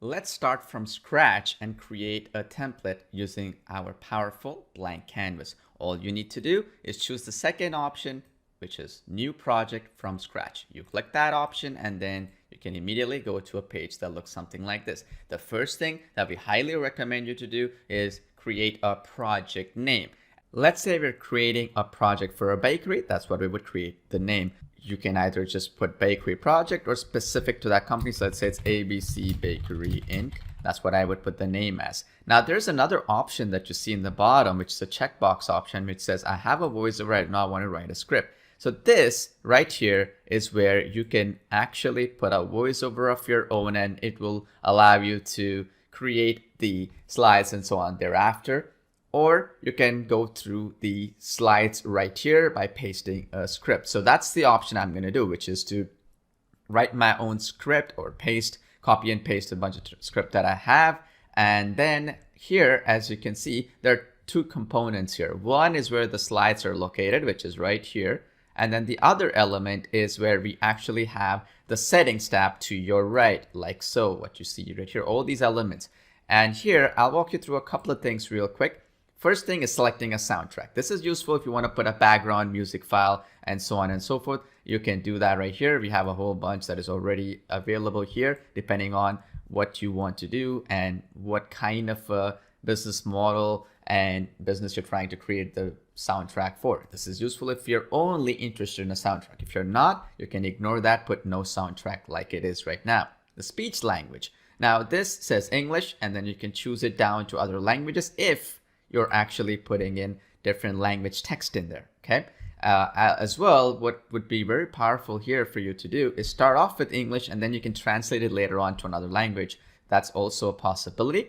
Let's start from scratch and create a template using our powerful blank canvas. All you need to do is choose the second option, which is new project from scratch. You click that option and then you can immediately go to a page that looks something like this. The first thing that we highly recommend you to do is create a project name. Let's say we're creating a project for a bakery. That's what we would create the name. You can either just put bakery project or specific to that company. So let's say it's ABC Bakery Inc. That's what I would put the name as. Now there's another option that you see in the bottom, which is a checkbox option, which says I have a voiceover right now, I want to write a script. So this right here is where you can actually put a voiceover of your own and it will allow you to create the slides and so on thereafter. Or you can go through the slides right here by pasting a script. So that's the option I'm going to do, which is to write my own script or copy and paste a bunch of script that I have. And then here, as you can see, there are two components here. One is where the slides are located, which is right here. And then the other element is where we actually have the settings tab to your right, like so, what you see right here, all these elements. And here, I'll walk you through a couple of things real quick. First thing is selecting a soundtrack. This is useful if you want to put a background music file and so on and so forth. You can do that right here. We have a whole bunch that is already available here, depending on what you want to do and what kind of a business model and business you're trying to create the soundtrack for. This is useful if you're only interested in a soundtrack. If you're not, you can ignore that, put no soundtrack like it is right now. The speech language. Now this says English, and then you can choose it down to other languages if you're actually putting in different language text in there, okay? As well, what would be very powerful here for you to do is start off with English and then you can translate it later on to another language. That's also a possibility.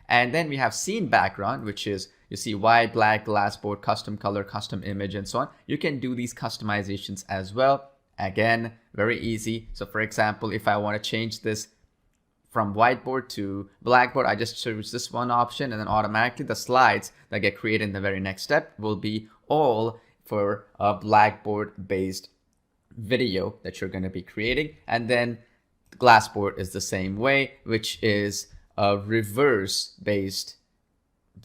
And then we have scene background, which is, you see white, black, glassboard, custom color, custom image, and so on. You can do these customizations as well. Again, very easy. So for example, if I want to change this from whiteboard to blackboard, I just choose this one option and then automatically the slides that get created in the very next step will be all for a Blackboard based video that you're going to be creating. And then Glassboard is the same way, which is a reverse based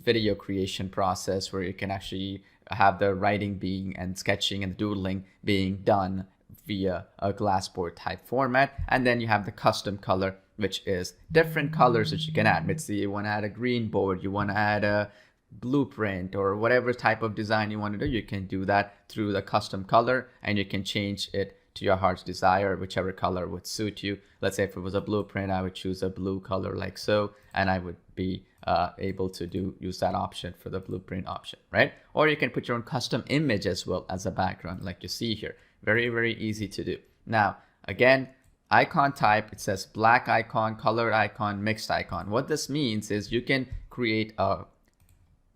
video creation process where you can actually have the writing being and sketching and doodling being done via a Glassboard type format. And then you have the custom color, which is different colors that you can add. Let's say you want to add a green board, you want to add a blueprint or whatever type of design you want to do, you can do that through the custom color and you can change it to your heart's desire, whichever color would suit you. Let's say if it was a blueprint, I would choose a blue color like so, and I would be able to use that option for the blueprint option, right? Or you can put your own custom image as well as a background like you see here. Very, very easy to do. Now, again, icon type, it says black icon, color icon, mixed icon. What this means is you can create a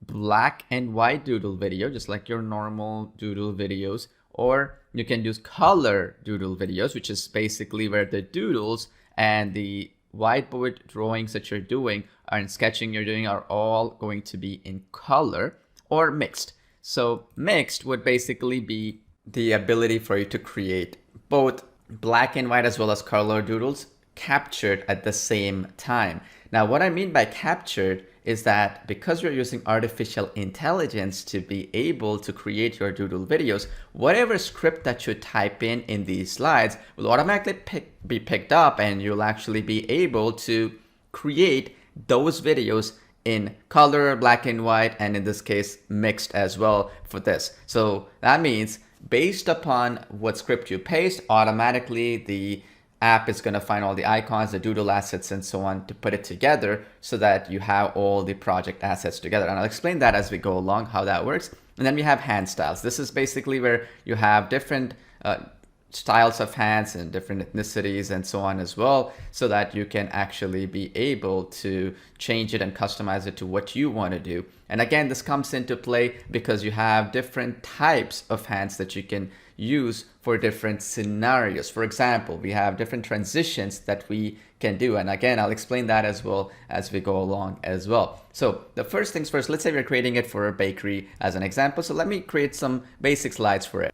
black and white doodle video, just like your normal doodle videos, or you can use color doodle videos, which is basically where the doodles and the whiteboard drawings that you're doing and sketching you're doing are all going to be in color, or mixed. So mixed would basically be the ability for you to create both black and white as well as color doodles captured at the same time. Now, what I mean by captured is that because you're using artificial intelligence to be able to create your doodle videos, whatever script that you type in these slides will automatically be picked up and you'll actually be able to create those videos in color, black and white, and in this case, mixed as well for this. So that means based upon what script you paste, automatically the app is going to find all the icons, the doodle assets, and so on to put it together so that you have all the project assets together. And I'll explain that as we go along, how that works. And then we have hand styles. This is basically where you have different styles of hands and different ethnicities and so on as well, so that you can actually be able to change it and customize it to what you want to do. And again, this comes into play because you have different types of hands that you can use for different scenarios. For example, we have different transitions that we can do. And again, I'll explain that as well as we go along as well. So the first things first, let's say we're creating it for a bakery as an example. So let me create some basic slides for it.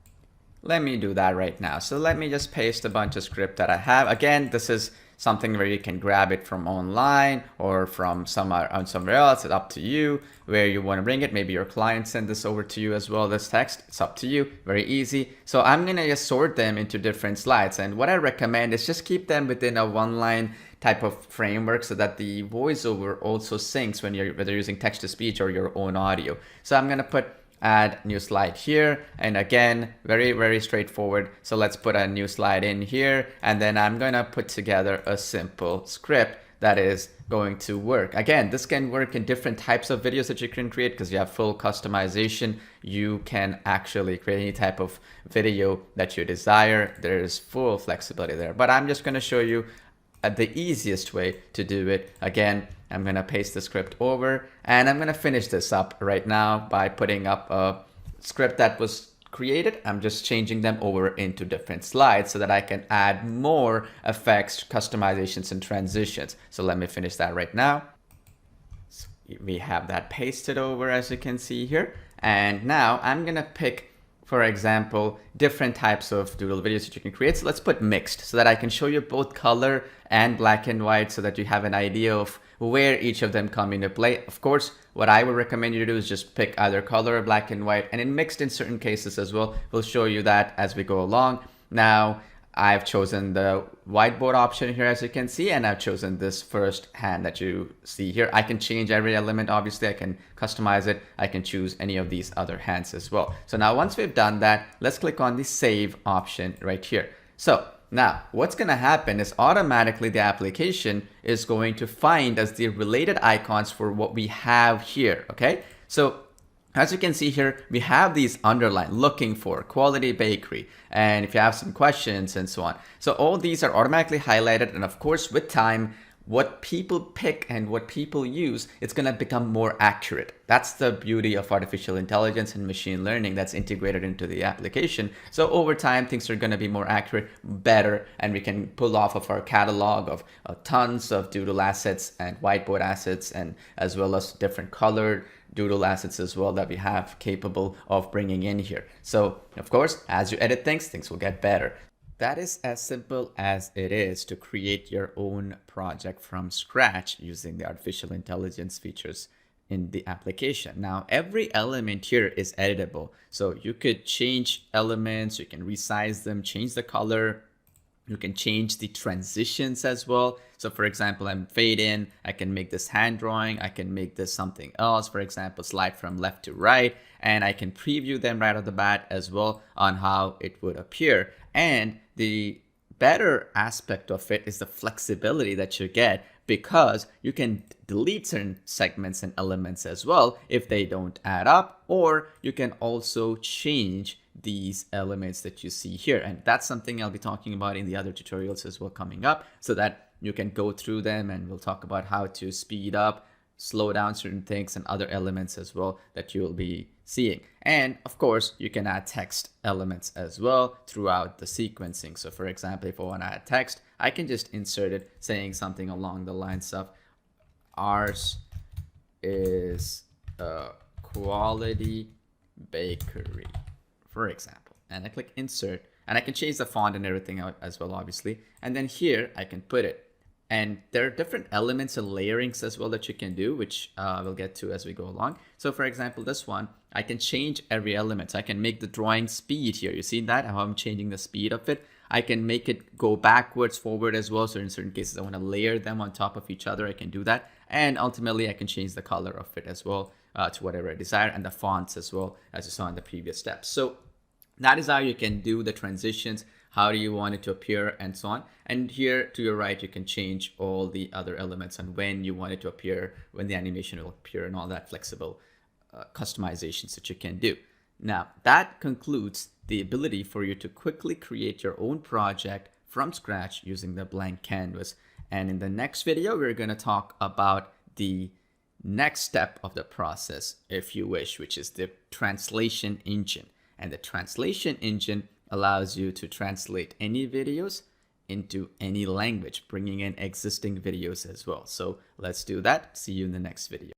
Let me do that right now. So let me just paste a bunch of script that I have. Again, this is something where you can grab it from online or from somewhere else. It's up to you where you want to bring it. Maybe your client send this over to you as well, this text. It's up to you. Very easy. So I'm going to just sort them into different slides. And what I recommend is just keep them within a one-line type of framework so that the voiceover also syncs when you're whether using text to speech or your own audio. So I'm going to put add new slide here, and again, very straightforward. So let's put a new slide in here, and then I'm going to put together a simple script that is going to work. Again, this can work in different types of videos that you can create because you have full customization. You can actually create any type of video that you desire. There's full flexibility there, but I'm just going to show you the easiest way to do it. Again, I'm going to paste the script over, and I'm going to finish this up right now by putting up a script that was created. I'm just changing them over into different slides so that I can add more effects, customizations, and transitions. So let me finish that right now. So we have that pasted over, as you can see here. And now I'm going to pick, for example, different types of doodle videos that you can create. So let's put mixed so that I can show you both color and black and white so that you have an idea of where each of them come into play. Of course, what I would recommend you to do is just pick either color or black and white, and in mixed in certain cases as well. We'll show you that as we go along. Now, I've chosen the whiteboard option here, as you can see, and I've chosen this first hand that you see here. I can change every element. Obviously, I can customize it. I can choose any of these other hands as well. So now once we've done that, let's click on the save option right here. So now what's going to happen is automatically the application is going to find us the related icons for what we have here. Okay, so as you can see here, we have these underlined, looking for, quality bakery, and if you have some questions and so on. So all these are automatically highlighted, and of course with time, what people pick and what people use, it's going to become more accurate. That's the beauty of artificial intelligence and machine learning that's integrated into the application. So over time, things are going to be more accurate, better, and we can pull off of our catalog of tons of doodle assets and whiteboard assets, and as well as different colored doodle assets as well that we have capable of bringing in here. So of course, as you edit things, things will get better. That is as simple as it is to create your own project from scratch using the artificial intelligence features in the application. Now, every element here is editable. So you could change elements, you can resize them, change the color, you can change the transitions as well. So for example, I'm fade in, I can make this hand drawing, I can make this something else, for example, slide from left to right, and I can preview them right off the bat as well on how it would appear. And the better aspect of it is the flexibility that you get, because you can delete certain segments and elements as well if they don't add up, or you can also change these elements that you see here. And that's something I'll be talking about in the other tutorials as well coming up, so that you can go through them, and we'll talk about how to speed up, slow down certain things and other elements as well that you'll be seeing. And of course, you can add text elements as well throughout the sequencing. So for example, if I want to add text, I can just insert it saying something along the lines of ours is a quality bakery, for example. And I click insert, and I can change the font and everything out as well, obviously. And then here I can put it. And there are different elements and layerings as well that you can do, which we'll get to as we go along. So for example, this one, I can change every element. So I can make the drawing speed here. You see that, how I'm changing the speed of it? I can make it go backwards, forward as well. So in certain cases, I want to layer them on top of each other. I can do that. And ultimately, I can change the color of it as well to whatever I desire, and the fonts as well, as you saw in the previous steps. So that is how you can do the transitions. How do you want it to appear and so on. And here to your right, you can change all the other elements and when you want it to appear, when the animation will appear, and all that flexible customizations that you can do. Now, that concludes the ability for you to quickly create your own project from scratch using the blank canvas. And in the next video, we're going to talk about the next step of the process, if you wish, which is the translation engine. And the translation engine allows you to translate any videos into any language, bringing in existing videos as well. So let's do that. See you in the next video.